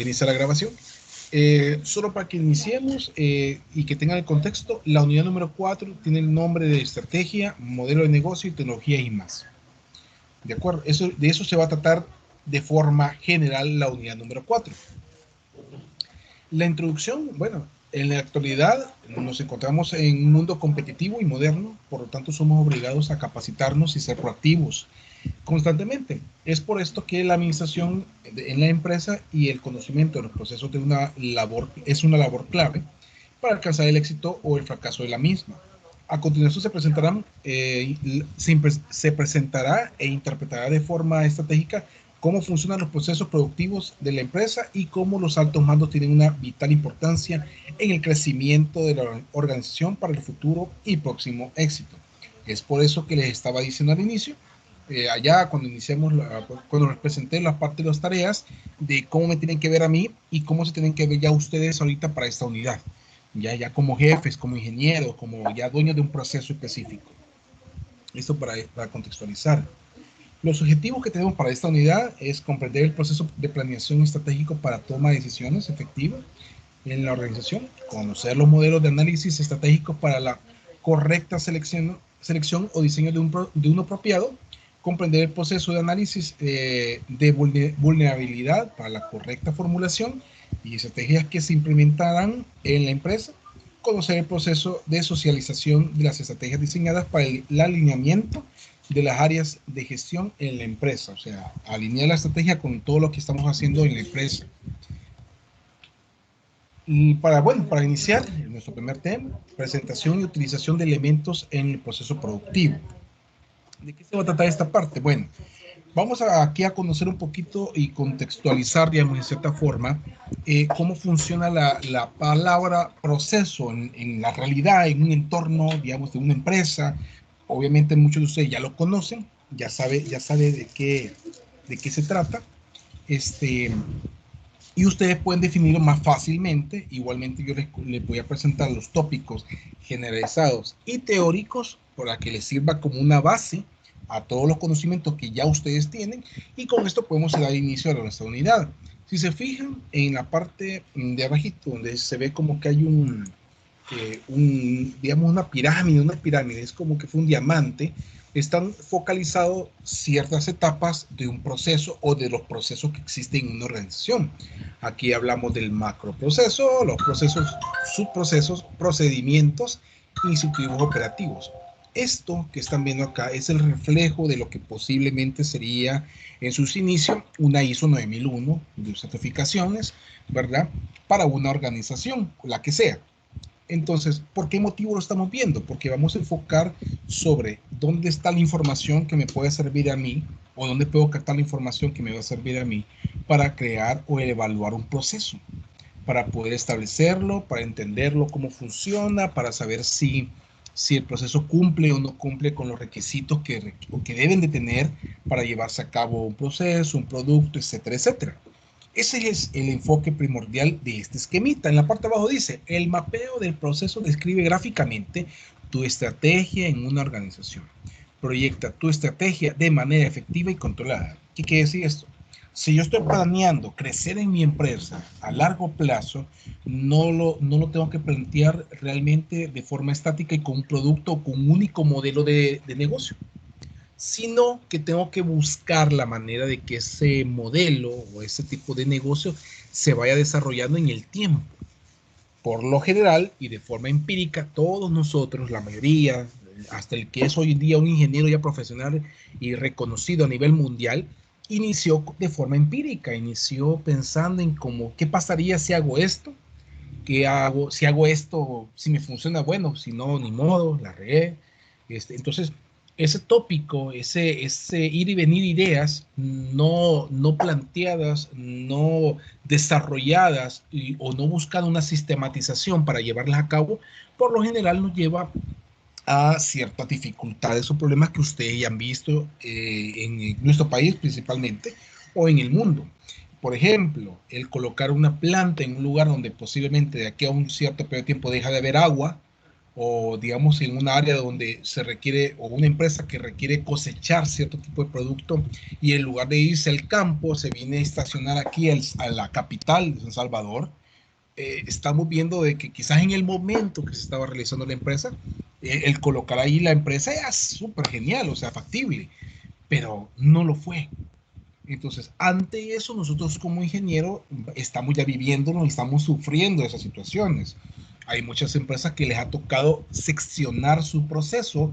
Inicia la grabación. Solo para que iniciemos y que tengan el contexto, la unidad número 4 tiene el nombre de estrategia, modelo de negocio y tecnología y más. ¿De acuerdo? De eso se va a tratar de forma general la unidad número 4. La introducción, bueno, en la actualidad nos encontramos en un mundo competitivo y moderno, por lo tanto somos obligados a capacitarnos y ser proactivos constantemente. Es por esto que la administración en la empresa y el conocimiento de los procesos de una labor es una labor clave para alcanzar el éxito o el fracaso de la misma. A continuación se presentará e interpretará de forma estratégica cómo funcionan los procesos productivos de la empresa y cómo los altos mandos tienen una vital importancia en el crecimiento de la organización para el futuro y próximo éxito. Es por eso que les estaba diciendo al inicio, allá cuando cuando les presenté la parte de las tareas, de cómo me tienen que ver a mí y cómo se tienen que ver ya ustedes ahorita para esta unidad, ya como jefes, como ingenieros, como ya dueños de un proceso específico. Esto para contextualizar. Los objetivos que tenemos para esta unidad es comprender el proceso de planeación estratégico para toma de decisiones efectivas en la organización, conocer los modelos de análisis estratégicos para la correcta selección o diseño de uno apropiado, comprender el proceso de análisis de vulnerabilidad para la correcta formulación y estrategias que se implementarán en la empresa, conocer el proceso de socialización de las estrategias diseñadas para el alineamiento de las áreas de gestión en la empresa, o sea, alinear la estrategia con todo lo que estamos haciendo en la empresa. Y para iniciar nuestro primer tema, presentación y utilización de elementos en el proceso productivo. ¿De qué se va a tratar esta parte? Bueno, aquí a conocer un poquito y contextualizar, digamos, en cierta forma, cómo funciona la palabra proceso en la realidad, en un entorno, digamos, de una empresa. Obviamente muchos de ustedes ya lo conocen, ya sabe de qué se trata. Y ustedes pueden definirlo más fácilmente. Igualmente yo les voy a presentar los tópicos generalizados y teóricos para que les sirva como una base a todos los conocimientos que ya ustedes tienen, y con esto podemos dar inicio a nuestra unidad. Si se fijan en la parte de abajito, donde se ve como que hay digamos, una pirámide, es como que fue un diamante, están focalizados ciertas etapas de un proceso o de los procesos que existen en una organización. Aquí hablamos del macroproceso, los procesos, subprocesos, procedimientos instructivos operativos. Esto que están viendo acá es el reflejo de lo que posiblemente sería en sus inicios una ISO 9001 de certificaciones, ¿verdad? Para una organización, la que sea. Entonces, ¿por qué motivo lo estamos viendo? Porque vamos a enfocar sobre dónde está la información que me puede servir a mí, o dónde puedo captar la información que me va a servir a mí para crear o evaluar un proceso, para poder establecerlo, para entenderlo, cómo funciona, para saber si el proceso cumple o no cumple con los requisitos que deben de tener para llevarse a cabo un proceso, un producto, etcétera, etcétera. Ese es el enfoque primordial de este esquemita. En la parte de abajo dice, el mapeo del proceso describe gráficamente tu estrategia en una organización. Proyecta tu estrategia de manera efectiva y controlada. ¿Qué quiere decir esto? Si yo estoy planeando crecer en mi empresa a largo plazo, no lo tengo que plantear realmente de forma estática y con un producto o con un único modelo de negocio, sino que tengo que buscar la manera de que ese modelo o ese tipo de negocio se vaya desarrollando en el tiempo. Por lo general y de forma empírica, todos nosotros, la mayoría, hasta el que es hoy en día un ingeniero ya profesional y reconocido a nivel mundial, inició de forma empírica, inició pensando en cómo, ¿qué pasaría si hago esto? ¿Qué hago? Si hago esto, si me funciona, bueno, si no, ni modo, la regué. Entonces, ese tópico, ese ir y venir ideas no planteadas, no desarrolladas o no buscando una sistematización para llevarlas a cabo, por lo general nos lleva a ciertas dificultades o problemas que ustedes ya han visto en nuestro país principalmente o en el mundo. Por ejemplo, el colocar una planta en un lugar donde posiblemente de aquí a un cierto periodo de tiempo deja de haber agua, o digamos en un área donde se requiere, o una empresa que requiere cosechar cierto tipo de producto, y en lugar de irse al campo, se viene a estacionar aquí a la capital de San Salvador. Estamos viendo de que quizás en el momento que se estaba realizando la empresa, el colocar ahí la empresa era súper genial, o sea, factible, pero no lo fue. Entonces, ante eso, nosotros como ingenieros estamos ya viviéndolo y estamos sufriendo esas situaciones. Hay muchas empresas que les ha tocado seccionar su proceso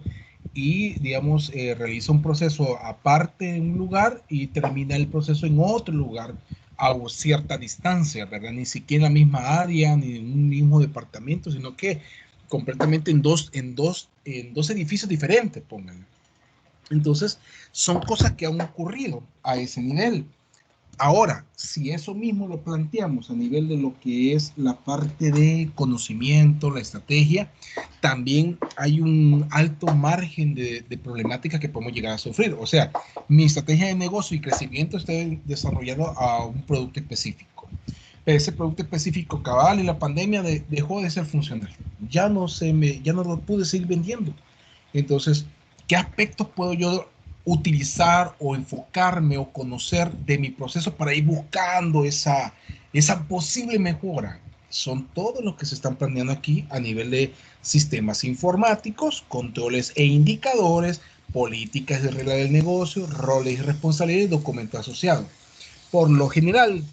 y, digamos, realiza un proceso aparte en un lugar y termina el proceso en otro lugar a cierta distancia, ¿verdad? Ni siquiera en la misma área, ni en un mismo departamento, sino que completamente en dos edificios diferentes, pónganle. Entonces, son cosas que han ocurrido a ese nivel. Ahora, si eso mismo lo planteamos a nivel de lo que es la parte de conocimiento, la estrategia, también hay un alto margen de problemática que podemos llegar a sufrir. O sea, mi estrategia de negocio y crecimiento está desarrollado a un producto específico. Pero ese producto específico cabal en la pandemia dejó de ser funcional. Ya no lo pude seguir vendiendo. Entonces, ¿qué aspectos puedo yo utilizar o enfocarme o conocer de mi proceso para ir buscando esa posible mejora? Son todos los que se están planeando aquí a nivel de sistemas informáticos, controles e indicadores, políticas de regla del negocio, roles y responsabilidades, documento asociado. Por lo general,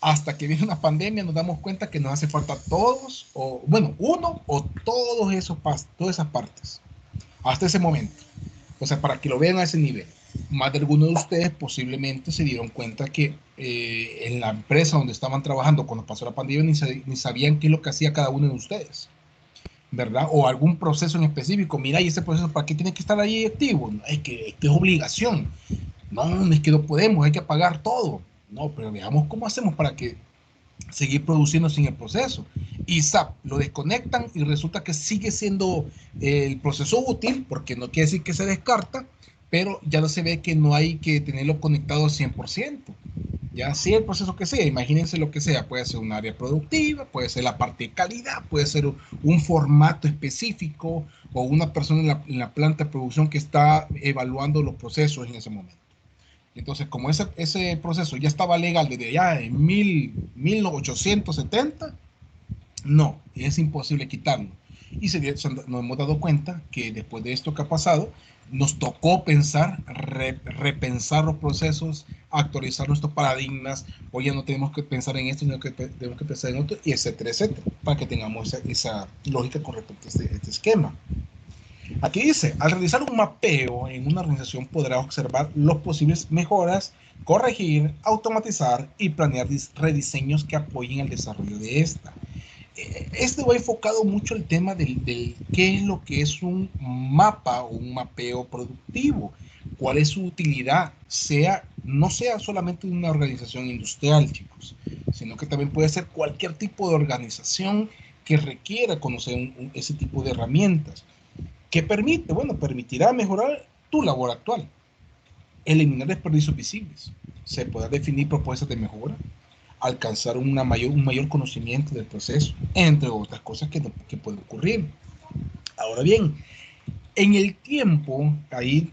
hasta que viene una pandemia, nos damos cuenta que nos hace falta todos, o bueno, uno o todos todas esas partes hasta ese momento. O sea, para que lo vean a ese nivel. Más de algunos de ustedes posiblemente se dieron cuenta que en la empresa donde estaban trabajando cuando pasó la pandemia ni sabían qué es lo que hacía cada uno de ustedes, ¿verdad? O algún proceso en específico. Mira, ¿y ese proceso para qué tiene que estar ahí activo? Es que es obligación. No, es que no podemos, hay que apagar todo. No, pero veamos cómo hacemos para que seguir produciendo sin el proceso. Y SAP lo desconectan y resulta que sigue siendo el proceso útil, porque no quiere decir que se descarta, pero ya no se ve que no hay que tenerlo conectado al 100%. Ya sea el proceso que sea, imagínense lo que sea, puede ser un área productiva, puede ser la parte de calidad, puede ser un formato específico o una persona en la planta de producción que está evaluando los procesos en ese momento. Entonces, como ese proceso ya estaba legal desde ya en 1870, no, es imposible quitarlo. Y nos hemos dado cuenta que después de esto que ha pasado, nos tocó pensar, repensar los procesos, actualizar nuestros paradigmas. Hoy ya no tenemos que pensar en esto, sino que tenemos que pensar en otro, y etcétera, etcétera, para que tengamos esa lógica con respecto a este esquema. Aquí dice, al realizar un mapeo en una organización podrá observar los posibles mejoras, corregir, automatizar y planear rediseños que apoyen el desarrollo de esta. Este va enfocado mucho el tema del qué es lo que es un mapa o un mapeo productivo, cuál es su utilidad, no sea solamente una organización industrial, chicos, sino que también puede ser cualquier tipo de organización que requiera conocer ese tipo de herramientas. ¿Qué permite? Bueno, permitirá mejorar tu labor actual, eliminar desperdicios visibles, se podrá definir propuestas de mejora, alcanzar un mayor conocimiento del proceso, entre otras cosas que puede ocurrir. Ahora bien, en el tiempo, ahí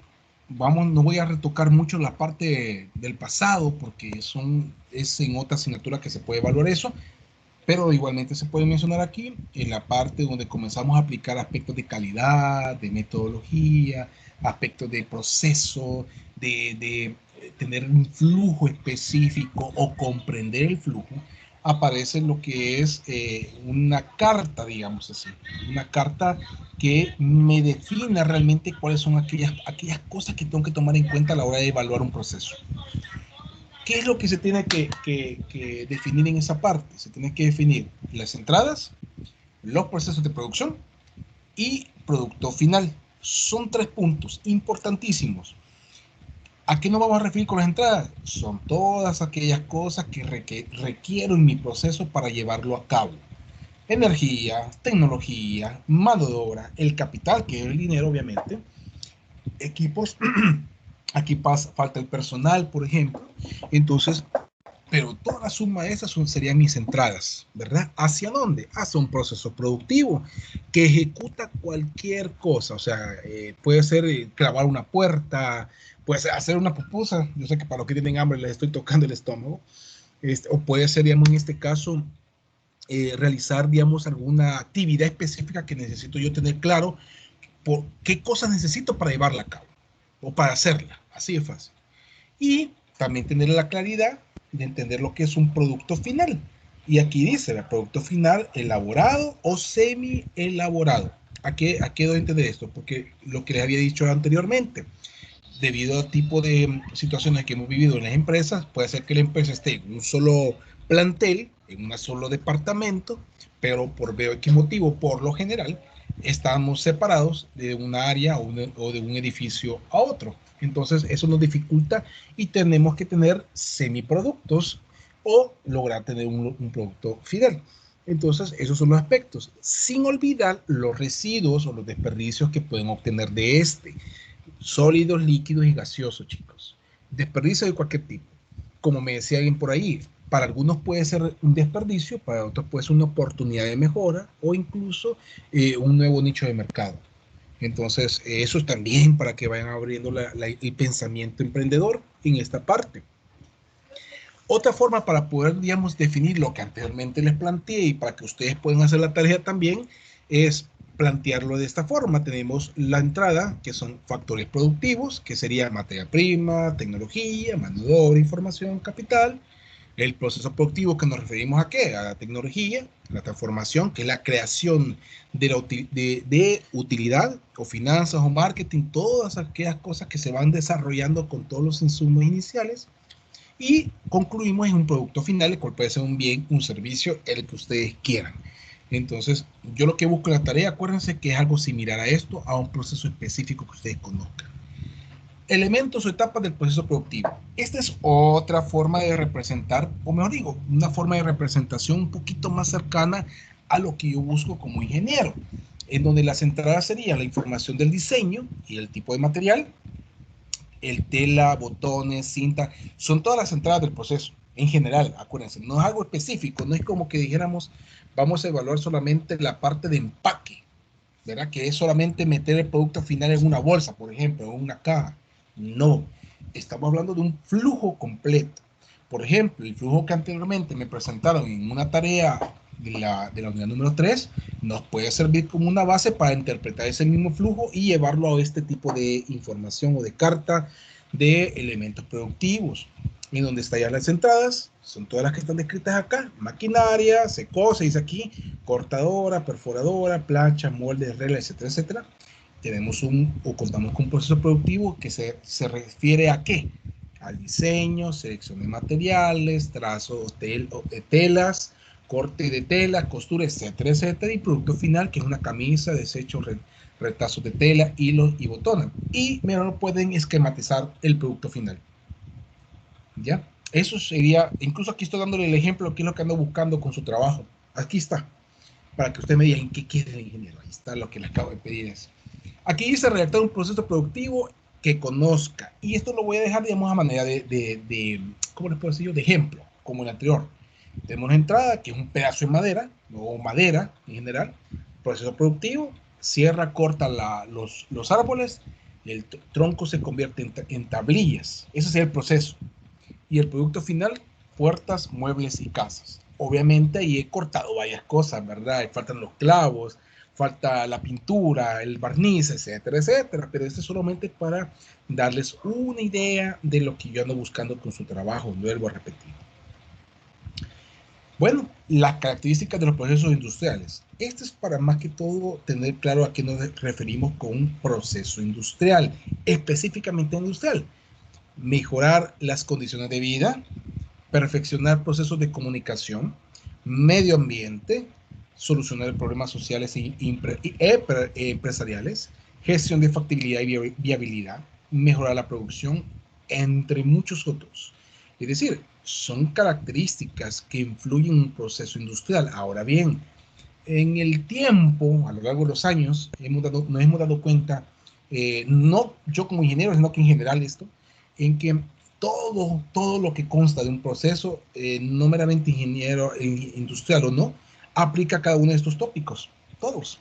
no voy a retocar mucho la parte del pasado porque es en otra asignatura que se puede evaluar eso, pero igualmente se puede mencionar aquí en la parte donde comenzamos a aplicar aspectos de calidad, de metodología, aspectos de proceso, de tener un flujo específico o comprender el flujo. Aparece lo que es una carta, digamos así, una carta que me defina realmente cuáles son aquellas cosas que tengo que tomar en cuenta a la hora de evaluar un proceso. ¿Qué es lo que se tiene que definir en esa parte? Se tiene que definir las entradas, los procesos de producción y producto final. Son 3 puntos importantísimos. ¿A qué nos vamos a referir con las entradas? Son todas aquellas cosas que requiero en mi proceso para llevarlo a cabo. Energía, tecnología, mano de obra, el capital, que es el dinero obviamente, equipos, aquí falta el personal, por ejemplo. Entonces, pero toda la suma de esas serían mis entradas, ¿verdad? ¿Hacia dónde? Hacia un proceso productivo que ejecuta cualquier cosa, o sea, puede ser clavar una puerta, puede ser hacer una pupusa, yo sé que para los que tienen hambre les estoy tocando el estómago, o puede ser, digamos, en este caso, realizar, digamos, alguna actividad específica que necesito yo tener claro por qué cosas necesito para llevarla a cabo o para hacerla, así de fácil. Y también tener la claridad de entender lo que es un producto final. Y aquí dice, el producto final elaborado o semi elaborado. ¿A qué doy a entender esto? Porque lo que les había dicho anteriormente, debido al tipo de situaciones que hemos vivido en las empresas, puede ser que la empresa esté en un solo plantel, en un solo departamento, pero por veo qué motivo, por lo general, estamos separados de un área o de un edificio a otro. Entonces, eso nos dificulta y tenemos que tener semiproductos o lograr tener un producto final. Entonces, esos son los aspectos, sin olvidar los residuos o los desperdicios que pueden obtener de este. Sólidos, líquidos y gaseosos, chicos. Desperdicio de cualquier tipo. Como me decía alguien por ahí, para algunos puede ser un desperdicio, para otros puede ser una oportunidad de mejora o incluso un nuevo nicho de mercado. Entonces, eso es también para que vayan abriendo el pensamiento emprendedor en esta parte. Otra forma para poder, digamos, definir lo que anteriormente les planteé y para que ustedes puedan hacer la tarea también es plantearlo de esta forma. Tenemos la entrada, que son factores productivos, que sería materia prima, tecnología, mano de obra, información, capital. El proceso productivo, que nos referimos a qué? A la tecnología, la transformación, que es la creación de utilidad o finanzas o marketing, todas aquellas cosas que se van desarrollando con todos los insumos iniciales. Y concluimos en un producto final, el cual puede ser un bien, un servicio, el que ustedes quieran. Entonces, yo lo que busco en la tarea, acuérdense que es algo similar a esto, a un proceso específico que ustedes conozcan. Elementos o etapas del proceso productivo. Esta es otra forma de representar, o mejor digo, una forma de representación un poquito más cercana a lo que yo busco como ingeniero, en donde las entradas serían la información del diseño y el tipo de material, el tela, botones, cinta, son todas las entradas del proceso. En general, acuérdense, no es algo específico, no es como que dijéramos, vamos a evaluar solamente la parte de empaque, ¿verdad? Que es solamente meter el producto final en una bolsa, por ejemplo, en una caja. No, estamos hablando de un flujo completo. Por ejemplo, el flujo que anteriormente me presentaron en una tarea de la unidad número 3 nos puede servir como una base para interpretar ese mismo flujo y llevarlo a este tipo de información o de carta de elementos productivos, en donde están ya las entradas, son todas las que están descritas acá: maquinaria, se cose, dice aquí, cortadora, perforadora, plancha, moldes, reglas, etcétera, etcétera. Tenemos o contamos con un proceso productivo que se refiere a qué: al diseño, selección de materiales, trazo de telas, corte de tela, costura, etcétera, etcétera, y producto final, que es una camisa, desecho, retazos de tela, hilos y botones. Y mejor pueden esquematizar el producto final. ¿Ya? Eso sería, incluso aquí estoy dándole el ejemplo de qué es lo que ando buscando con su trabajo. Aquí está, para que usted me diga en qué quiere el ingeniero. Ahí está lo que le acabo de pedir. Eso. Aquí dice redactar un proceso productivo que conozca. Y esto lo voy a dejar, digamos, a manera ¿cómo les puedo decir yo? De ejemplo, como el anterior. Tenemos una entrada, que es un pedazo de madera, o madera en general. Proceso productivo, cierra, corta los árboles, el tronco se convierte en tablillas. Ese es el proceso. Y el producto final, puertas, muebles y casas. Obviamente ahí he cortado varias cosas, ¿verdad? Faltan los clavos, falta la pintura, el barniz, etcétera, etcétera. Pero esto es solamente para darles una idea de lo que yo ando buscando con su trabajo. Vuelvo a repetir. Bueno, las características de los procesos industriales. Esto es para más que todo tener claro a qué nos referimos con un proceso industrial, específicamente industrial. Mejorar las condiciones de vida, perfeccionar procesos de comunicación, medio ambiente, solucionar problemas sociales e empresariales, gestión de factibilidad y viabilidad, mejorar la producción, entre muchos otros. Es decir, son características que influyen en un proceso industrial. Ahora bien, en el tiempo, a lo largo de los años, nos hemos dado cuenta, no yo como ingeniero, sino que en general esto, en que todo lo que consta de un proceso, no meramente ingeniero industrial o no, aplica a cada uno de estos tópicos, todos.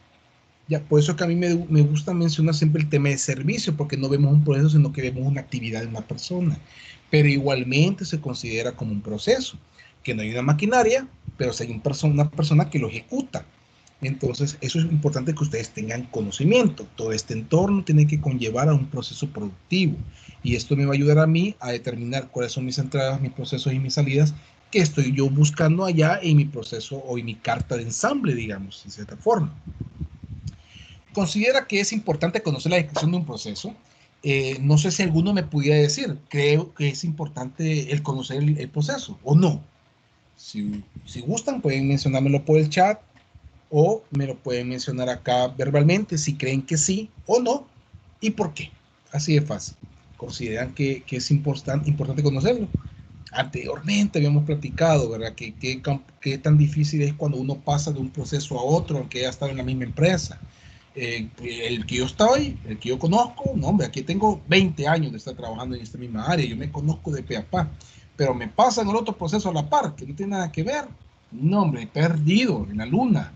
Ya, por eso que a mí me gusta mencionar siempre el tema de servicio, porque no vemos un proceso, sino que vemos una actividad de una persona. Pero igualmente se considera como un proceso, que no hay una maquinaria, pero sí hay una persona que lo ejecuta. Entonces, eso es importante que ustedes tengan conocimiento. Todo este entorno tiene que conllevar a un proceso productivo. Y esto me va a ayudar a mí a determinar cuáles son mis entradas, mis procesos y mis salidas que estoy yo buscando allá en mi proceso o en mi carta de ensamble, digamos, de cierta forma. Considera que es importante conocer la descripción de un proceso. No sé si alguno me pudiera decir, creo que es importante el conocer el proceso o no. Si gustan, pueden mencionármelo por el chat o me lo pueden mencionar acá verbalmente si creen que sí o no y por qué. Así de fácil. Consideran que es importante conocerlo. Anteriormente habíamos platicado, ¿verdad? Que tan difícil es cuando uno pasa de un proceso a otro, aunque ya estaba en la misma empresa. El que yo estoy, el que yo conozco, no, hombre, aquí tengo 20 años de estar trabajando en esta misma área, yo me conozco de pe a pa, pero me pasa en el otro proceso a la par, que no tiene nada que ver. No, hombre, perdido en la luna.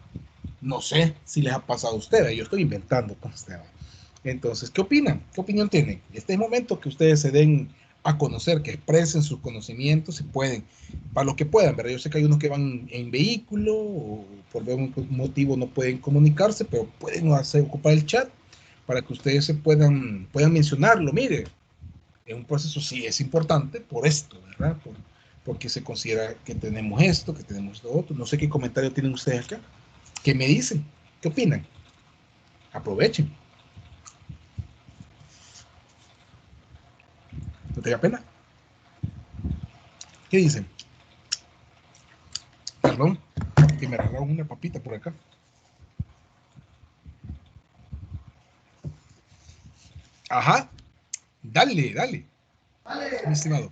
No sé si les ha pasado a ustedes, yo estoy inventando con ustedes. Entonces, ¿qué opinan? ¿Qué opinión tienen? Este es el momento que ustedes se den a conocer, que expresen sus conocimientos, si pueden, para lo que puedan, ¿verdad? Yo sé que hay unos que van en vehículo o por algún motivo no pueden comunicarse, pero pueden ocupar el chat para que ustedes puedan mencionarlo. Mire, en un proceso sí es importante por esto, ¿verdad? Porque se considera que tenemos esto, que tenemos lo otro. No sé qué comentario tienen ustedes acá. ¿Qué me dicen? ¿Qué opinan? Aprovechen. ¿No te da pena? ¿Qué dicen? Perdón, que me regalaron una papita por acá. Ajá, dale, dale, mi estimado.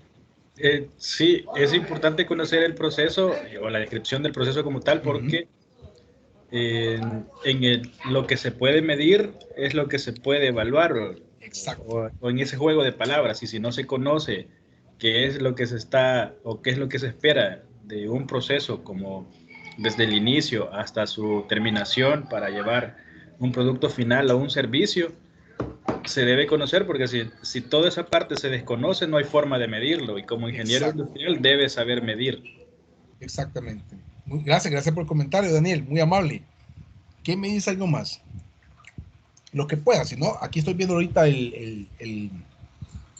Sí, es importante conocer el proceso o la descripción del proceso como tal porque lo que se puede medir es lo que se puede evaluar Exacto. o en ese juego de palabras. Y si no se conoce qué es lo que se está o qué es lo que se espera de un proceso como desde el inicio hasta su terminación para llevar un producto final a un servicio, se debe conocer porque si toda esa parte se desconoce no hay forma de medirlo y como ingeniero Exacto, industrial debe saber medir. exactamente. Gracias por el comentario, Daniel, muy amable. ¿Qué me dice algo más? Lo que pueda, si no, aquí estoy viendo ahorita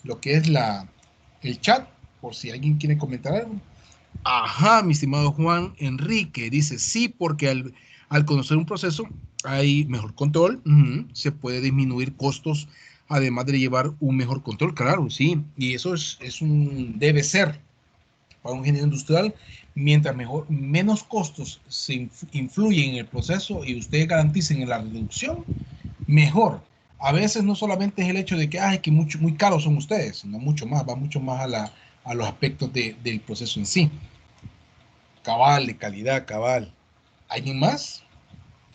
lo que es el chat, por si alguien quiere comentar algo. Ajá, mi estimado Juan Enrique, dice sí, porque al conocer un proceso hay mejor control, se puede disminuir costos, además de llevar un mejor control, claro, sí, y eso debe ser para un ingeniero industrial, mientras menos costos se influyen en el proceso y ustedes garanticen en la reducción, mejor. A veces no solamente es el hecho de que, que muy caros son ustedes, sino mucho más, va mucho más a los aspectos del proceso en sí. Cabal, de calidad, cabal. ¿Alguien más?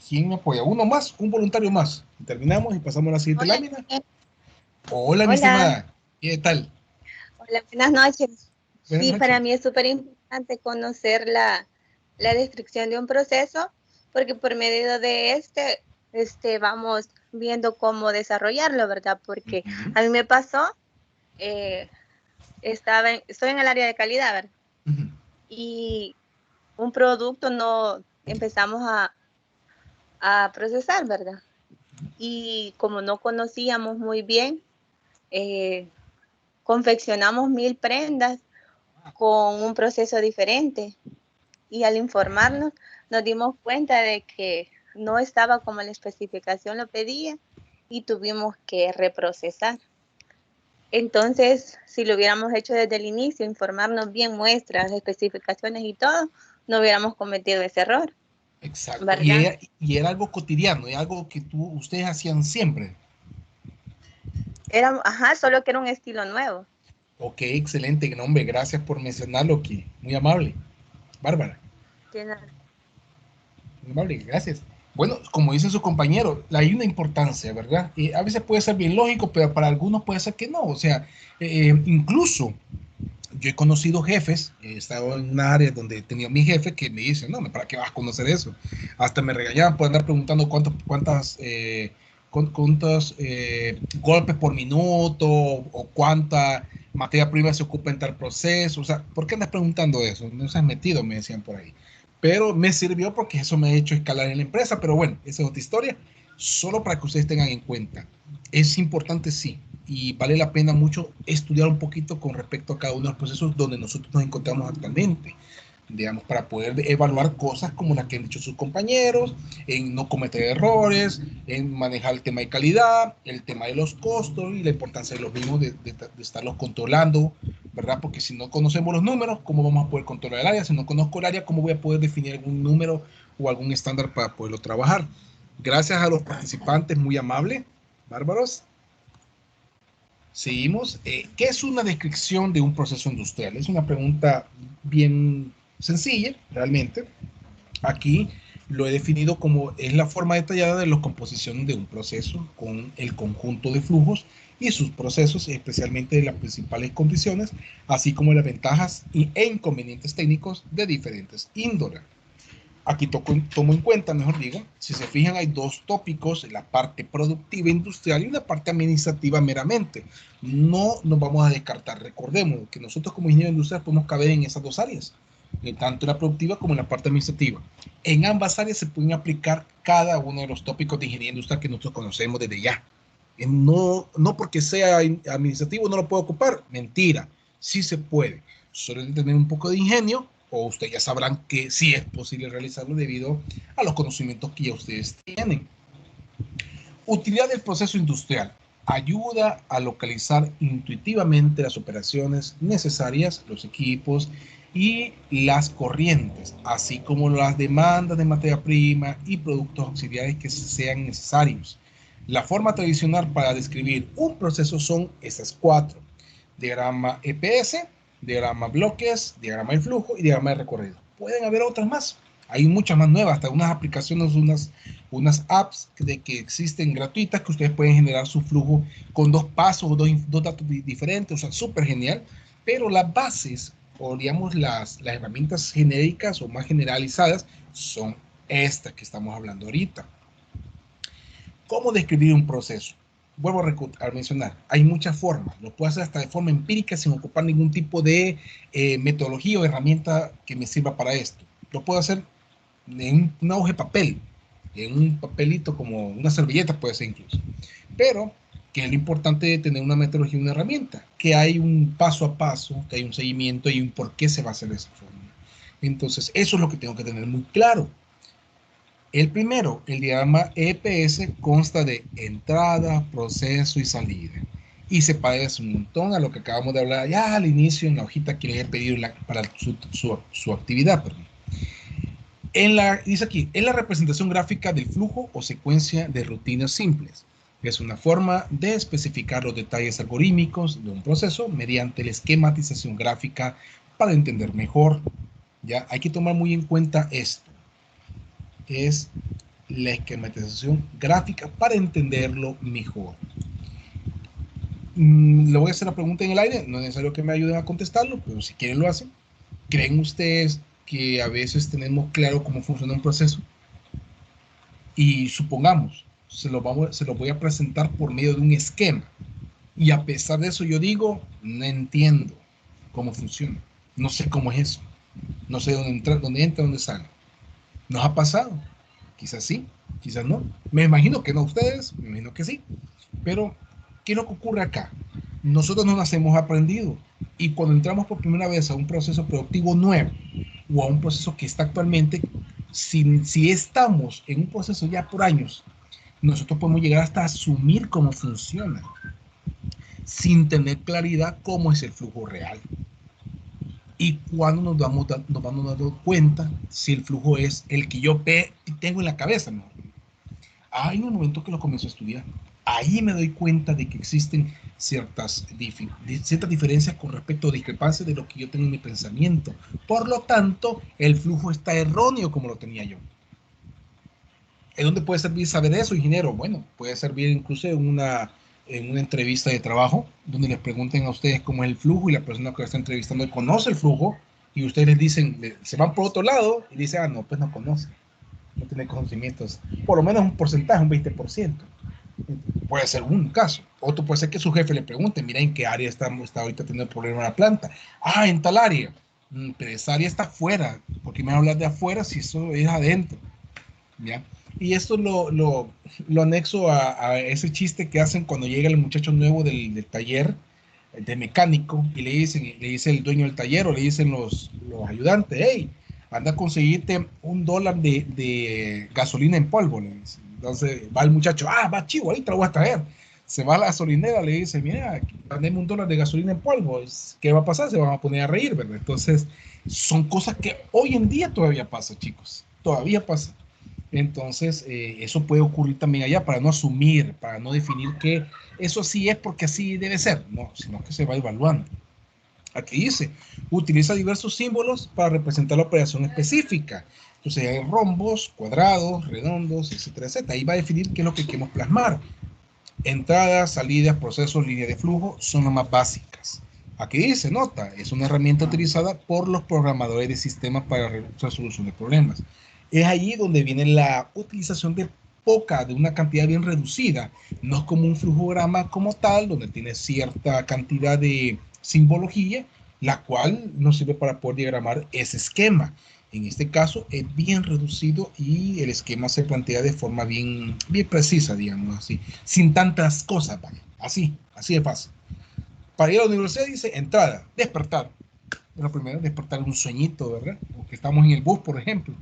¿Quién me apoya? Uno más, un voluntario más. Terminamos y pasamos a la siguiente Hola, lámina. Hola, mi hola, estimada. ¿Qué tal? hola, buenas noches. Buenas Sí, para noches. mí es súper importante conocer la descripción de un proceso, porque por medio de vamos viendo cómo desarrollarlo, ¿verdad? Porque Uh-huh. a mí me pasó, eh, estoy en el área de calidad, ¿verdad? Uh-huh. Y un producto no empezamos a procesar, ¿verdad? Y como no conocíamos muy bien, eh, confeccionamos 1000 prendas con un proceso diferente y al informarnos nos dimos cuenta de que no estaba como la especificación lo pedía y tuvimos que reprocesar. Entonces, si lo hubiéramos hecho desde el inicio, informarnos bien muestras, especificaciones y todo, no hubiéramos cometido ese error, Exacto. ¿verdad? Y era algo cotidiano, y algo que ustedes hacían siempre. Solo que era un estilo nuevo. Ok, excelente. No, hombre, gracias por mencionarlo aquí. Muy amable. Bárbara. Tiene- Muy amable, gracias. Bueno, como dice su compañero, hay una importancia, ¿verdad? A veces puede ser bien lógico, pero para algunos puede ser que no. O sea, incluso yo he conocido jefes, he estado en una área donde tenía mi jefe que me dice, no, ¿para qué vas a conocer eso? Hasta me regañaban por andar preguntando cuántos golpes por minuto o cuánta materia prima se ocupa en tal proceso. O sea, ¿por qué andas preguntando eso? No se has metido, me decían por ahí. Pero me sirvió porque eso me ha hecho escalar en la empresa. Pero bueno, esa es otra historia. Solo para que ustedes tengan en cuenta. Es importante, sí, y vale la pena mucho estudiar un poquito con respecto a cada uno de los procesos donde nosotros nos encontramos actualmente, digamos, para poder evaluar cosas como las que han dicho sus compañeros, en no cometer errores, en manejar el tema de calidad, el tema de los costos y la importancia de los mismos, de estarlos controlando, ¿verdad? Porque si no conocemos los números, ¿cómo vamos a poder controlar el área? Si no conozco el área, ¿cómo voy a poder definir algún número o algún estándar para poderlo trabajar? Gracias a los participantes, muy amables, bárbaros. Seguimos. ¿Qué es una descripción de un proceso industrial? Es una pregunta bien sencilla, realmente. Aquí lo he definido como es la forma detallada de la composición de un proceso con el conjunto de flujos y sus procesos, especialmente de las principales condiciones, así como las ventajas e inconvenientes técnicos de diferentes índoles. Aquí tomo en cuenta, mejor digo, si se fijan, hay dos tópicos, la parte productiva industrial y una parte administrativa meramente. No nos vamos a descartar. Recordemos que nosotros como ingenieros industriales podemos caber en esas dos áreas, tanto en la productiva como en la parte administrativa. En ambas áreas se pueden aplicar cada uno de los tópicos de ingeniería industrial que nosotros conocemos desde ya. No porque sea administrativo no lo puedo ocupar. Mentira, sí se puede. Solo hay que tener un poco de ingenio, o ustedes ya sabrán que sí es posible realizarlo debido a los conocimientos que ya ustedes tienen. Utilidad del proceso industrial. Ayuda a localizar intuitivamente las operaciones necesarias, los equipos y las corrientes, así como las demandas de materia prima y productos auxiliares que sean necesarios. La forma tradicional para describir un proceso son estas cuatro: diagrama EPS, diagrama bloques, diagrama de flujo y diagrama de recorrido. Pueden haber otras más. Hay muchas más nuevas, hasta unas aplicaciones, unas apps que existen gratuitas que ustedes pueden generar su flujo con dos pasos o dos datos diferentes, o sea, súper genial. Pero las bases, o digamos las herramientas genéricas o más generalizadas, son estas que estamos hablando ahorita. ¿Cómo describir un proceso? Vuelvo a mencionar, hay muchas formas. Lo puedo hacer hasta de forma empírica sin ocupar ningún tipo de metodología o herramienta que me sirva para esto. Lo puedo hacer en una hoja de papel, en un papelito como una servilleta puede ser incluso. Pero, ¿qué es lo importante de tener una metodología y una herramienta? Que hay un paso a paso, que hay un seguimiento y un por qué se va a hacer de esa forma. Entonces, eso es lo que tengo que tener muy claro. El primero, el diagrama EPS, consta de entrada, proceso y salida. Y se parece un montón a lo que acabamos de hablar ya al inicio en la hojita que les he pedido para su actividad. Perdón. Dice aquí, es la representación gráfica del flujo o secuencia de rutinas simples. Es una forma de especificar los detalles algorítmicos de un proceso mediante la esquematización gráfica para entender mejor. Ya hay que tomar muy en cuenta esto. Es la esquematización gráfica para entenderlo mejor. Le voy a hacer la pregunta en el aire, no es necesario que me ayuden a contestarlo, pero si quieren lo hacen. ¿Creen ustedes que a veces tenemos claro cómo funciona un proceso? Y supongamos, se lo voy a presentar por medio de un esquema. Y a pesar de eso yo digo, no entiendo cómo funciona. No sé cómo es eso. No sé dónde entra, dónde sale. ¿Nos ha pasado? Quizás sí, quizás no. Me imagino que no ustedes, me imagino que sí. Pero, ¿qué es lo que ocurre acá? Nosotros no nos hemos aprendido. Y cuando entramos por primera vez a un proceso productivo nuevo o a un proceso que está actualmente, si estamos en un proceso ya por años, nosotros podemos llegar hasta asumir cómo funciona sin tener claridad cómo es el flujo real. Y cuando nos vamos dando cuenta si el flujo es el que yo tengo en la cabeza, ¿no? En el momento que lo comienzo a estudiar, ahí me doy cuenta de que existen ciertas diferencias con respecto a discrepancias de lo que yo tengo en mi pensamiento. Por lo tanto, el flujo está erróneo como lo tenía yo. ¿En dónde puede servir saber eso, ingeniero? Bueno, puede servir incluso en en una entrevista de trabajo, donde les pregunten a ustedes cómo es el flujo y la persona que está entrevistando conoce el flujo y ustedes les dicen, se van por otro lado y dicen, ah, no, pues no conoce, no tiene conocimientos, por lo menos un porcentaje, un 20%. Puede ser un caso. Otro puede ser que su jefe le pregunte, mira en qué área está ahorita teniendo problema en la planta. Ah, en tal área. Pero esa área está afuera. ¿Por qué me hablas de afuera si eso es adentro? ¿Ya? Y esto lo anexo a ese chiste que hacen cuando llega el muchacho nuevo del taller de mecánico y le dice el dueño del taller o le dicen los ayudantes, hey, anda a conseguirte $1 de gasolina en polvo. Le dice. Entonces va el muchacho, va chivo, ahí te lo voy a traer. Se va a la gasolinera, le dice, mira, dame $1 de gasolina en polvo. ¿Qué va a pasar? Se van a poner a reír, ¿verdad? Entonces, son cosas que hoy en día todavía pasa, chicos. Todavía pasa. Entonces, eso puede ocurrir también allá para no asumir, para no definir que eso sí es porque así debe ser, no, sino que se va evaluando. Aquí dice, utiliza diversos símbolos para representar la operación específica. Entonces hay rombos, cuadrados, redondos, etcétera, etcétera. Ahí va a definir qué es lo que queremos plasmar. Entradas, salidas, procesos, línea de flujo son las más básicas. Aquí dice, nota, es una herramienta utilizada por los programadores de sistemas para resolución de problemas. Es allí donde viene la utilización de una cantidad bien reducida. No es como un flujograma como tal, donde tiene cierta cantidad de simbología, la cual nos sirve para poder diagramar ese esquema. En este caso es bien reducido y el esquema se plantea de forma bien precisa, digamos así, sin tantas cosas, ¿vale? Así de fácil. Para ir a la universidad dice entrada, despertar. Lo primero es despertar un sueñito, ¿verdad? Porque estamos en el bus, por ejemplo.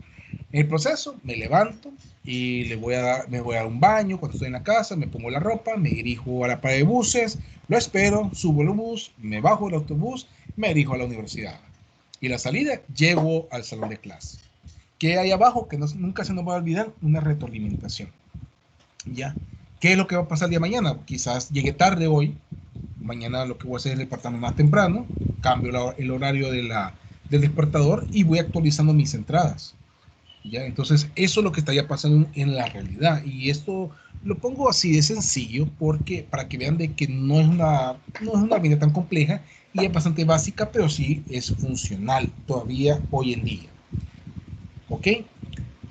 En el proceso me levanto y me voy a dar un baño cuando estoy en la casa, me pongo la ropa, me dirijo a la parada de buses, lo espero, subo el bus, me bajo del autobús, me dirijo a la universidad. Y la salida, llego al salón de clase. ¿Qué hay abajo? Que nunca se nos va a olvidar, una retroalimentación. ¿Ya? ¿Qué es lo que va a pasar el día de mañana? Quizás llegue tarde hoy, mañana lo que voy a hacer es despertarme más temprano, cambio el horario del despertador y voy actualizando mis entradas. ¿Ya? Entonces, eso es lo que estaría pasando en la realidad. Y esto lo pongo así de sencillo porque para que vean de que no es una vida tan compleja y es bastante básica, pero sí es funcional todavía hoy en día. ¿Ok?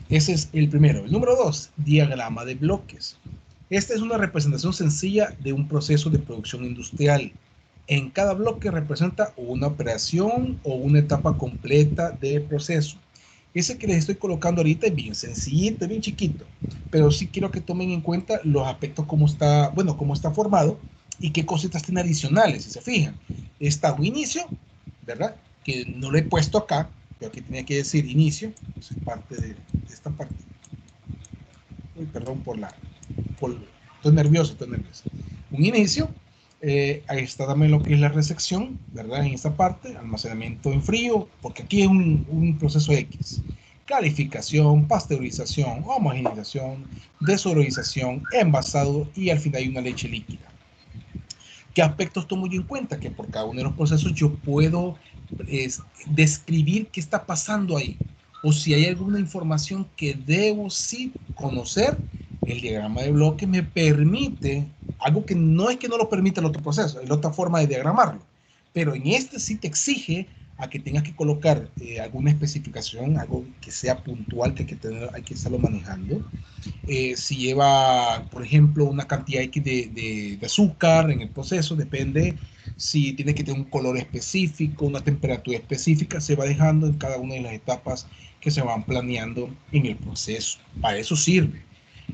Ese es el primero. El número 2, diagrama de bloques. Esta es una representación sencilla de un proceso de producción industrial. En cada bloque representa una operación o una etapa completa del proceso. Ese que les estoy colocando ahorita es bien sencillito, bien chiquito, pero sí quiero que tomen en cuenta los aspectos, cómo está formado y qué cositas tiene adicionales, si se fijan. Está un inicio, ¿verdad? Que no lo he puesto acá, pero aquí tenía que decir inicio, es parte de esta parte. Uy, perdón estoy nervioso. Un inicio, ahí está también lo que es la recepción, ¿verdad? En esta parte, almacenamiento en frío, porque aquí es un proceso X. Clarificación, pasteurización, homogeneización, desodorización, envasado y al final hay una leche líquida. ¿Qué aspectos tomo yo en cuenta? Que por cada uno de los procesos yo puedo describir qué está pasando ahí. O si hay alguna información que debo sí conocer, el diagrama de bloque me permite algo que no es que no lo permite el otro proceso, es la otra forma de diagramarlo. Pero en este sí te exige a que tengas que colocar alguna especificación, algo que sea puntual, que hay que estarlo manejando. Si lleva, por ejemplo, una cantidad X de azúcar en el proceso, depende si tiene que tener un color específico, una temperatura específica, se va dejando en cada una de las etapas que se van planeando en el proceso. Para eso sirve.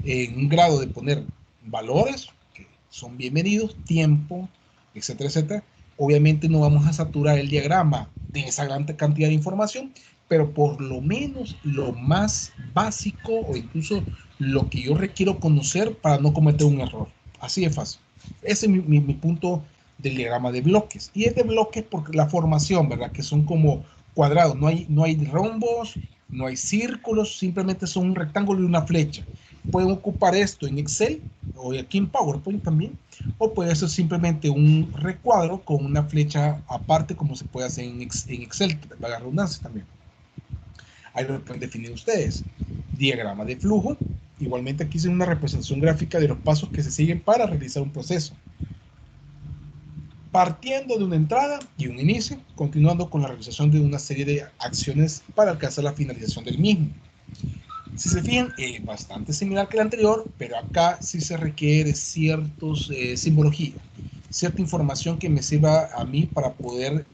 En un grado de poner valores, que son bienvenidos, tiempo, etcétera, etcétera. Obviamente no vamos a saturar el diagrama de esa gran cantidad de información, pero por lo menos lo más básico o incluso lo que yo requiero conocer para no cometer un error. Así de fácil. Ese es mi punto del diagrama de bloques. Y es de bloques por la formación, ¿verdad? Que son como cuadrados. No hay rombos, no hay círculos, simplemente son un rectángulo y una flecha. Pueden ocupar esto en Excel o aquí en PowerPoint también, o puede ser simplemente un recuadro con una flecha aparte, como se puede hacer en Excel, la redundancia también. Ahí lo pueden definir ustedes. Diagrama de flujo. Igualmente aquí es una representación gráfica de los pasos que se siguen para realizar un proceso. partiendo de una entrada y un inicio, continuando con la realización de una serie de acciones para alcanzar la finalización del mismo. Si se fijan, bastante similar que el anterior, pero acá sí se requiere ciertos simbología, cierta información que me sirva a mí para poder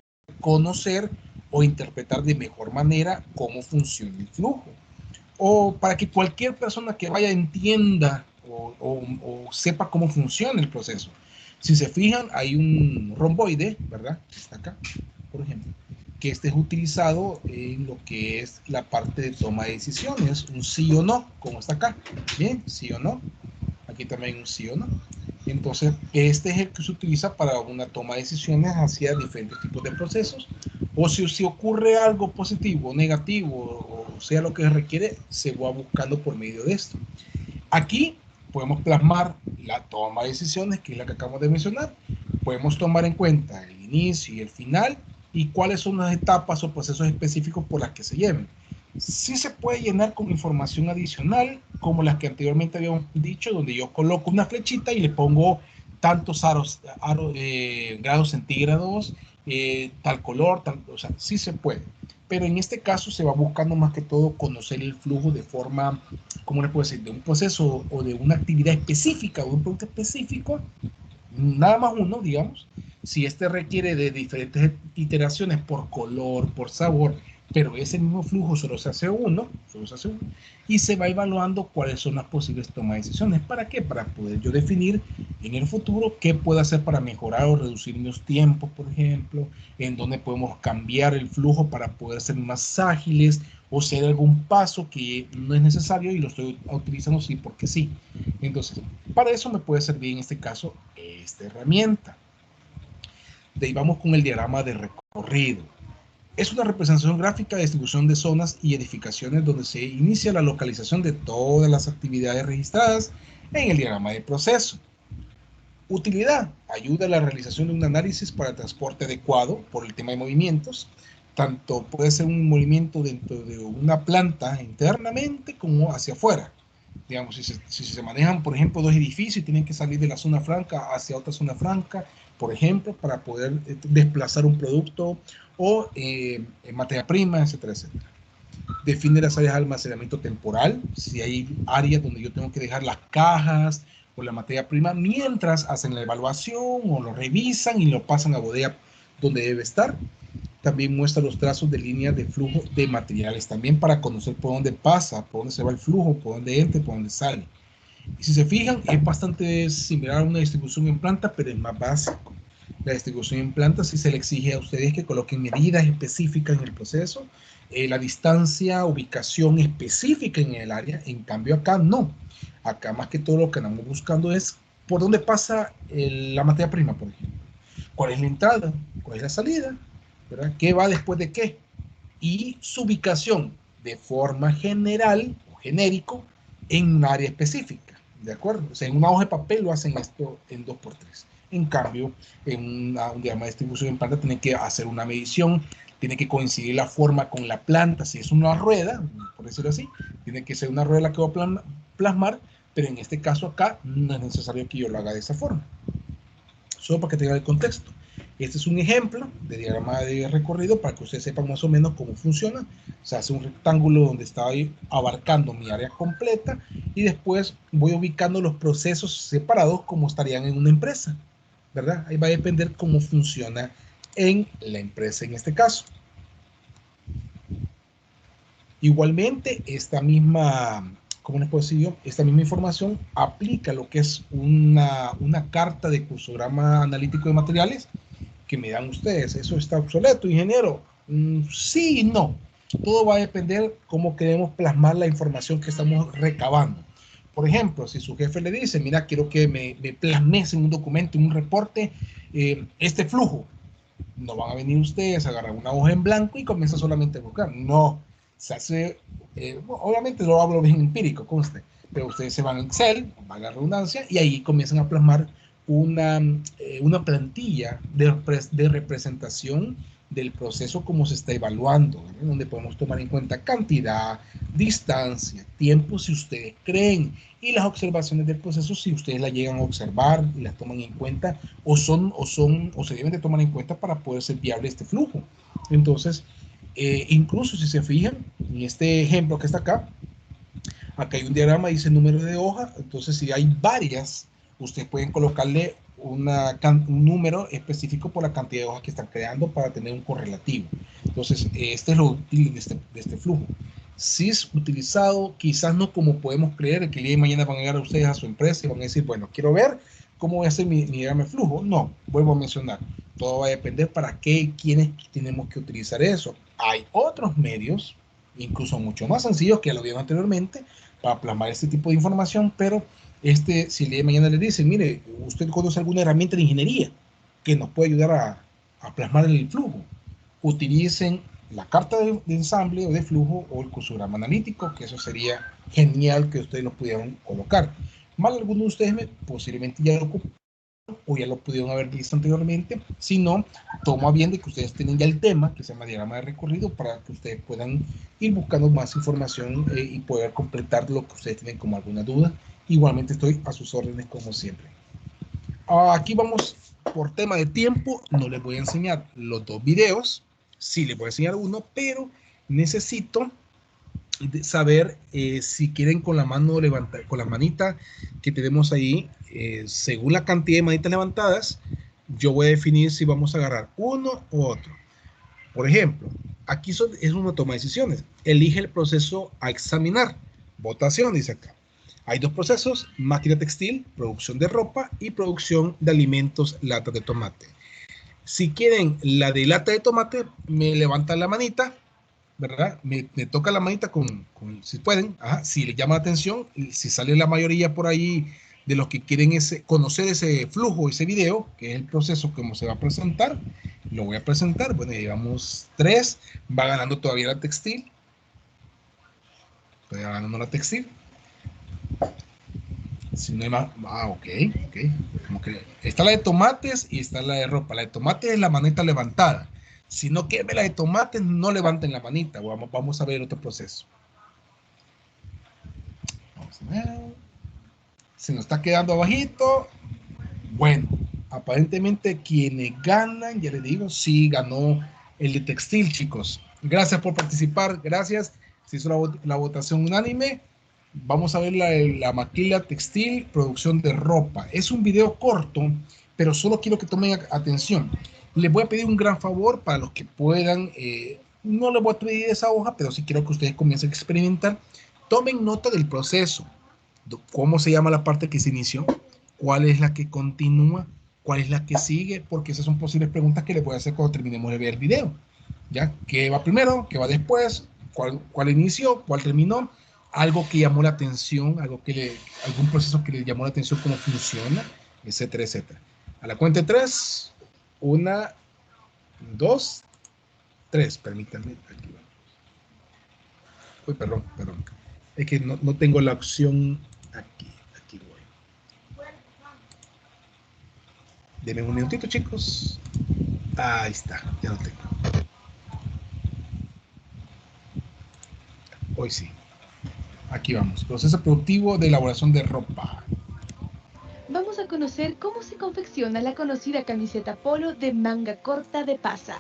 conocer o interpretar de mejor manera cómo funciona el flujo, o para que cualquier persona que vaya entienda o sepa cómo funciona el proceso. Si se fijan, hay un romboide, ¿verdad? Está acá, por ejemplo, que este es utilizado en lo que es la parte de toma de decisiones, un sí o no, como está acá. Bien, sí o no. Aquí también un sí o no. Entonces, este es el que se utiliza para una toma de decisiones hacia diferentes tipos de procesos. O si ocurre algo positivo, negativo, o sea lo que requiere, se va buscando por medio de esto. Aquí podemos plasmar la toma de decisiones, que es la que acabamos de mencionar. Podemos tomar en cuenta el inicio y el final y cuáles son las etapas o procesos específicos por las que se lleven. Sí se puede llenar con información adicional, como las que anteriormente habíamos dicho, donde yo coloco una flechita y le pongo tantos grados centígrados, tal color, tal, o sea, sí se puede. Pero en este caso se va buscando más que todo conocer el flujo de forma, ¿cómo le puedo decir?, de un proceso o de una actividad específica o de un producto específico, nada más uno, digamos. Si este requiere de diferentes iteraciones por color, por sabor, pero ese mismo flujo solo se hace uno, y se va evaluando cuáles son las posibles tomas de decisiones. ¿Para qué? Para poder yo definir en el futuro qué puedo hacer para mejorar o reducir los tiempos, por ejemplo, en dónde podemos cambiar el flujo para poder ser más ágiles, o si hay algún paso que no es necesario y lo estoy utilizando sí porque sí. Entonces, para eso me puede servir en este caso esta herramienta. De ahí vamos con el diagrama de recorrido. Es una representación gráfica de distribución de zonas y edificaciones donde se inicia la localización de todas las actividades registradas en el diagrama de proceso. Utilidad: ayuda a la realización de un análisis para el transporte adecuado por el tema de movimientos. Tanto puede ser un movimiento dentro de una planta internamente como hacia afuera. Digamos, si se manejan, por ejemplo, dos edificios y tienen que salir de la zona franca hacia otra zona franca, por ejemplo, para poder desplazar un producto o materia prima, etcétera, etcétera. Define las áreas de almacenamiento temporal, si hay áreas donde yo tengo que dejar las cajas o la materia prima mientras hacen la evaluación o lo revisan y lo pasan a bodega donde debe estar. También muestra los trazos de líneas de flujo de materiales, también para conocer por dónde pasa, por dónde se va el flujo, por dónde entra, por dónde sale. Y si se fijan, es bastante similar a una distribución en planta, pero es más básico. La distribución en planta sí se le exige a ustedes que coloquen medidas específicas en el proceso, la distancia, ubicación específica en el área. En cambio acá no. Acá más que todo lo que andamos buscando es por dónde pasa la materia prima, por ejemplo. ¿Cuál es la entrada? ¿Cuál es la salida? ¿Verdad? ¿Qué va después de qué? Y su ubicación de forma general o genérico en un área específica, ¿de acuerdo? O sea, en una hoja de papel lo hacen esto en 2x3. En cambio, en un diagrama de distribución en planta tienen que hacer una medición, tiene que coincidir la forma con la planta. Si es una rueda, por decirlo así, tiene que ser una rueda la que va a plasmar, pero en este caso acá no es necesario que yo lo haga de esa forma. Solo para que tengan el contexto. Este es un ejemplo de diagrama de recorrido para que ustedes sepan más o menos cómo funciona. Se hace un rectángulo donde está ahí abarcando mi área completa y después voy ubicando los procesos separados como estarían en una empresa, ¿verdad? Ahí va a depender cómo funciona en la empresa en este caso. Igualmente, esta misma, ¿cómo les puedo decir yo? Esta misma información aplica lo que es una carta de cursograma analítico de materiales que me dan ustedes. ¿Eso está obsoleto, ingeniero? Sí y no. Todo va a depender cómo queremos plasmar la información que estamos recabando. Por ejemplo, si su jefe le dice, mira, quiero que me plasmes en un documento, en un reporte, este flujo, no van a venir ustedes a agarrar una hoja en blanco y comienzan solamente a buscar. No, se hace, obviamente lo hablo bien empírico, conste, pero ustedes se van a Excel, van a la redundancia, y ahí comienzan a plasmar una plantilla de representación del proceso como se está evaluando, ¿verdad? Donde podemos tomar en cuenta cantidad, distancia, tiempo si ustedes creen, y las observaciones del proceso si ustedes la llegan a observar y las toman en cuenta o se deben de tomar en cuenta para poder ser viable este flujo. Entonces, incluso si se fijan en este ejemplo que está acá hay un diagrama, dice número de hoja, entonces si hay varias, ustedes pueden colocarle un número específico por la cantidad de hojas que están creando para tener un correlativo. Entonces, este es lo útil de este flujo. Si es utilizado, quizás no como podemos creer, que el día de mañana van a llegar a ustedes a su empresa y van a decir, bueno, quiero ver cómo voy a hacer mi diagrama de flujo. No, vuelvo a mencionar, todo va a depender para qué y quiénes tenemos que utilizar eso. Hay otros medios, incluso mucho más sencillos que lo vieron anteriormente, para plasmar este tipo de información, pero si el día de mañana le dicen, mire, usted conoce alguna herramienta de ingeniería que nos puede ayudar a plasmar el flujo, utilicen la carta de ensamble o de flujo o el cursograma analítico, que eso sería genial que ustedes lo pudieran colocar. Mal algunos de ustedes posiblemente ya lo ocupan o ya lo pudieron haber visto anteriormente. Si no, toma bien de que ustedes tienen ya el tema, que se llama diagrama de recorrido, para que ustedes puedan ir buscando más información y poder completar lo que ustedes tienen como alguna duda. Igualmente estoy a sus órdenes como siempre. Aquí vamos por tema de tiempo, no les voy a enseñar los dos videos, sí les voy a enseñar uno, pero necesito saber si quieren con la mano levantada, con la manita que tenemos ahí, según la cantidad de manitas levantadas, yo voy a definir si vamos a agarrar uno u otro. Por ejemplo, aquí es una toma de decisiones. Elige el proceso a examinar. Votación, dice acá. Hay dos procesos, máquina textil, producción de ropa y producción de alimentos, latas de tomate. Si quieren la de lata de tomate, me levantan la manita, ¿verdad? Me toca la manita si pueden, si les llama la atención, si sale la mayoría por ahí de los que quieren conocer ese flujo, ese video, que es el proceso como se va a presentar, lo voy a presentar. Bueno, llevamos 3, va ganando todavía la textil, estoy ganando la textil. Si no hay más, ok. Como que está la de tomates y está la de ropa. La de tomates es la manita levantada. Si no quieren ver la de tomates, no levanten la manita. Vamos a ver otro proceso. Vamos a ver. Se nos está quedando abajito. Bueno, aparentemente quienes ganan, ya les digo, sí ganó el de textil, chicos. Gracias por participar, gracias. Se hizo la votación unánime. Vamos a ver la maquila textil, producción de ropa. Es un video corto, pero solo quiero que tomen atención. Les voy a pedir un gran favor para los que puedan. No les voy a pedir esa hoja, pero sí quiero que ustedes comiencen a experimentar. Tomen nota del proceso. ¿Cómo se llama la parte que se inició? ¿Cuál es la que continúa? ¿Cuál es la que sigue? Porque esas son posibles preguntas que les voy a hacer cuando terminemos de ver el video. ¿Ya? ¿Qué va primero? ¿Qué va después? ¿Cuál inició? ¿Cuál terminó? Algo que llamó la atención, algún proceso que le llamó la atención, cómo funciona, etcétera, etcétera. A la cuenta de 3, 1, 2, 3, permítanme. Aquí va. Uy, perdón. Es que no tengo la opción aquí voy. Denme un minutito, chicos. Ahí está, ya lo tengo. Hoy sí. Aquí vamos. Proceso productivo de elaboración de ropa. Vamos a conocer cómo se confecciona la conocida camiseta polo de manga corta de pasa.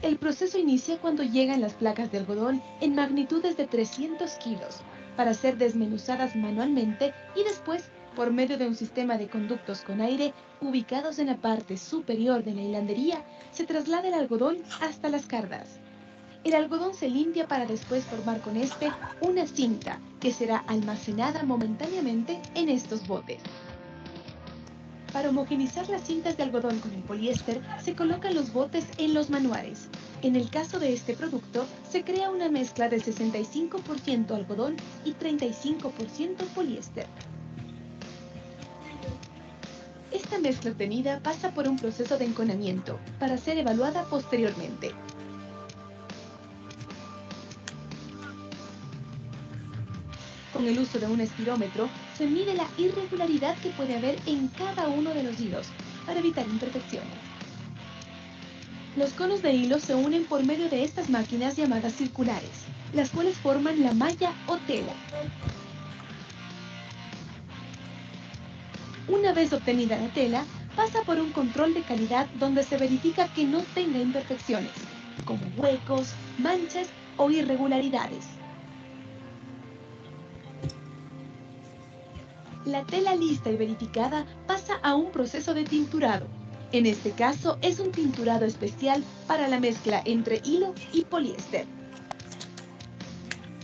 El proceso inicia cuando llegan las placas de algodón en magnitudes de 300 kilos para ser desmenuzadas manualmente y después, por medio de un sistema de conductos con aire ubicados en la parte superior de la hilandería, se traslada el algodón hasta las cardas. El algodón se limpia para después formar con este una cinta que será almacenada momentáneamente en estos botes. Para homogenizar las cintas de algodón con el poliéster, se colocan los botes en los manuales. En el caso de este producto, se crea una mezcla de 65% algodón y 35% poliéster. Esta mezcla obtenida pasa por un proceso de enconamiento para ser evaluada posteriormente. Con el uso de un espirómetro, se mide la irregularidad que puede haber en cada uno de los hilos para evitar imperfecciones. Los conos de hilo se unen por medio de estas máquinas llamadas circulares, las cuales forman la malla o tela. Una vez obtenida la tela, pasa por un control de calidad donde se verifica que no tenga imperfecciones, como huecos, manchas o irregularidades. La tela lista y verificada pasa a un proceso de tinturado. En este caso es un tinturado especial para la mezcla entre hilo y poliéster.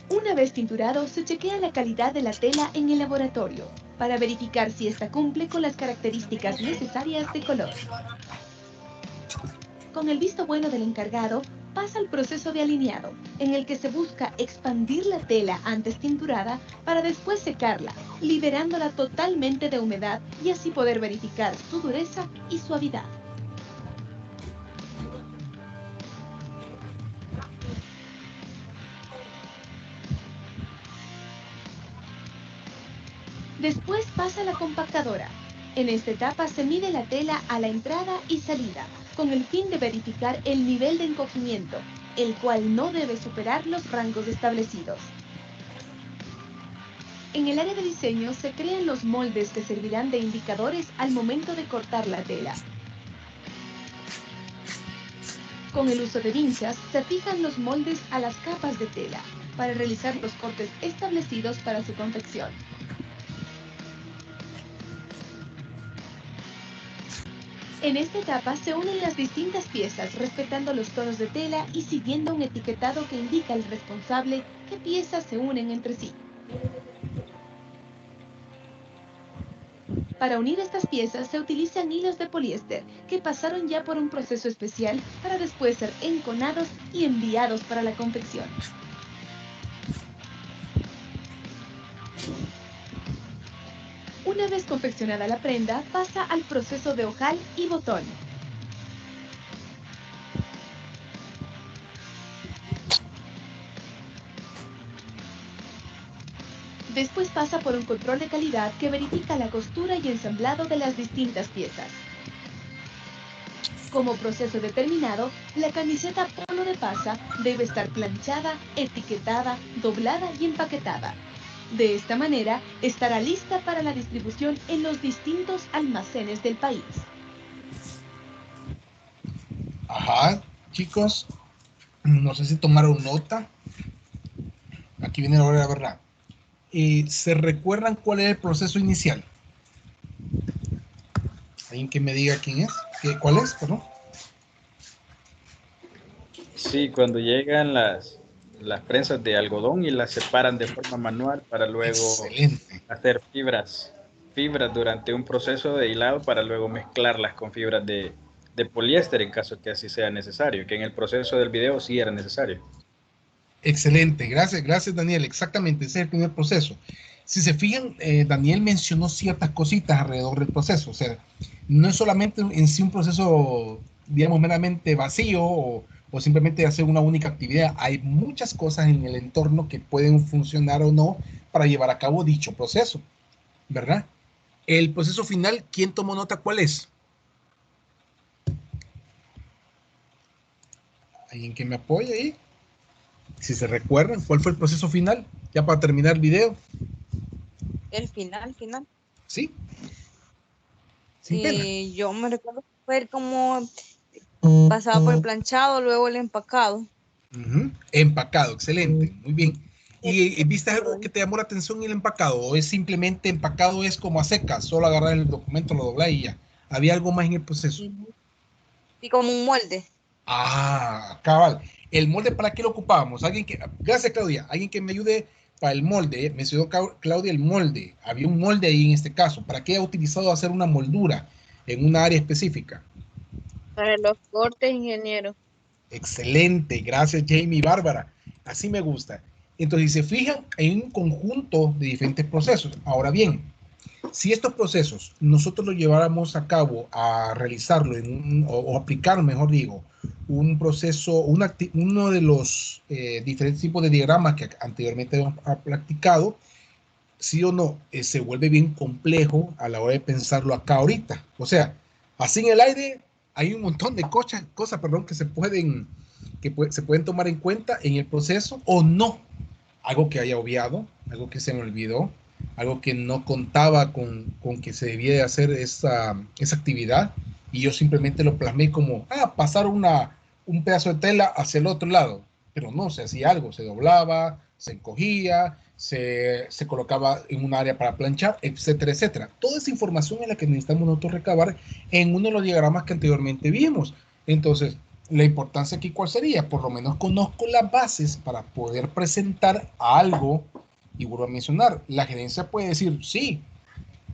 Una vez tinturado, se chequea la calidad de la tela en el laboratorio para verificar si ésta cumple con las características necesarias de color. Con el visto bueno del encargado, pasa al proceso de alineado, en el que se busca expandir la tela antes tinturada para después secarla, liberándola totalmente de humedad y así poder verificar su dureza y suavidad. Después pasa a la compactadora. En esta etapa se mide la tela a la entrada y salida, con el fin de verificar el nivel de encogimiento, el cual no debe superar los rangos establecidos. En el área de diseño se crean los moldes que servirán de indicadores al momento de cortar la tela. Con el uso de vinchas se fijan los moldes a las capas de tela para realizar los cortes establecidos para su confección. En esta etapa se unen las distintas piezas respetando los tonos de tela y siguiendo un etiquetado que indica al responsable qué piezas se unen entre sí. Para unir estas piezas se utilizan hilos de poliéster que pasaron ya por un proceso especial para después ser enconados y enviados para la confección. Una vez confeccionada la prenda, pasa al proceso de ojal y botón. Después pasa por un control de calidad que verifica la costura y ensamblado de las distintas piezas. Como proceso determinado, la camiseta Polo de Pasa debe estar planchada, etiquetada, doblada y empaquetada. De esta manera, estará lista para la distribución en los distintos almacenes del país. Ajá, chicos, no sé si tomaron nota. Aquí viene la hora de la verdad. ¿Se recuerdan cuál es el proceso inicial? ¿Alguien que me diga quién es? ¿Cuál es? Perdón. Sí, cuando llegan las prensas de algodón y las separan de forma manual para luego hacer fibras durante un proceso de hilado para luego mezclarlas con fibras de poliéster en caso que así sea necesario, que en el proceso del video sí era necesario. Excelente, gracias Daniel, exactamente, ese es el primer proceso. Si se fijan, Daniel mencionó ciertas cositas alrededor del proceso, o sea, no es solamente en sí un proceso, digamos, meramente vacío o simplemente hacer una única actividad. Hay muchas cosas en el entorno que pueden funcionar o no para llevar a cabo dicho proceso, ¿verdad? El proceso final, ¿quién tomó nota? ¿Cuál es? ¿Alguien que me apoye ahí? Si se recuerdan, ¿cuál fue el proceso final? Ya para terminar el video. El final. ¿Sí? Sin pena. Yo me recuerdo que fue como pasaba por el planchado, luego el empacado. Empacado, excelente, muy bien. ¿Y viste algo que te llamó la atención en el empacado? ¿O es simplemente empacado es como a secas? Solo agarrar el documento, lo doblar y ya. ¿Había algo más en el proceso? Y como un molde. Ah, cabal. ¿El molde para qué lo ocupábamos? Gracias, Claudia. Alguien que me ayude para el molde. Mencionó Claudia el molde. Había un molde ahí en este caso. ¿Para qué ha utilizado hacer una moldura en una área específica? Para los cortes, ingeniero. Excelente, gracias Jamie y Bárbara. Así me gusta. Entonces, si se fijan, hay un conjunto de diferentes procesos. Ahora bien, si estos procesos nosotros los lleváramos a cabo a realizarlo o aplicar, mejor digo, un proceso, uno de los diferentes tipos de diagramas que anteriormente hemos practicado, sí o no, se vuelve bien complejo a la hora de pensarlo acá ahorita. O sea, así en el aire hay un montón de cosas, perdón, que se pueden tomar en cuenta en el proceso o no. Algo que haya obviado, algo que se me olvidó, algo que no contaba con que se debía de hacer esa actividad y yo simplemente lo plasmé como, pasar un pedazo de tela hacia el otro lado, pero no, se hacía algo, se doblaba, se encogía, se colocaba en un área para planchar, etcétera, etcétera. Toda esa información es la que necesitamos nosotros recabar en uno de los diagramas que anteriormente vimos. Entonces, la importancia aquí, ¿cuál sería? Por lo menos conozco las bases para poder presentar algo. Y vuelvo a mencionar, la gerencia puede decir sí,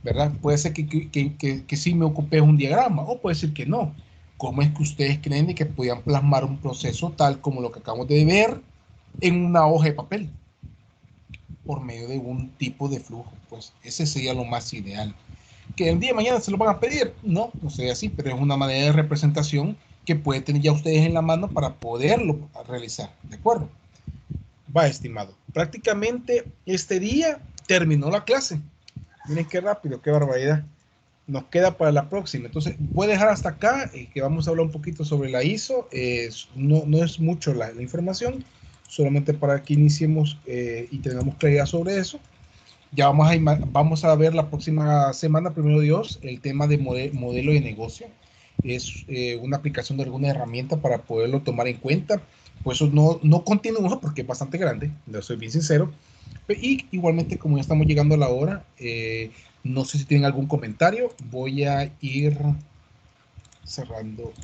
¿verdad? Puede ser que sí me ocupé un diagrama, o puede decir que no. ¿Cómo es que ustedes creen de que podían plasmar un proceso tal como lo que acabamos de ver en una hoja de papel? Por medio de un tipo de flujo. Pues ese sería lo más ideal. ¿Que el día de mañana se lo van a pedir? No, no sería así, pero es una manera de representación que puede tener ya ustedes en la mano para poderlo realizar, ¿de acuerdo? Va, estimado. Prácticamente este día terminó la clase. Miren qué rápido, qué barbaridad. Nos queda para la próxima. Entonces, voy a dejar hasta acá, que vamos a hablar un poquito sobre la ISO. No es mucho la información, solamente para que iniciemos y tengamos claridad sobre eso. Ya vamos a ver la próxima semana, primero Dios, el tema de modelo de negocio. Es una aplicación de alguna herramienta para poderlo tomar en cuenta. Pues eso no contiene un ojo porque es bastante grande, le soy bien sincero. Y igualmente, como ya estamos llegando a la hora, no sé si tienen algún comentario. Voy a ir cerrando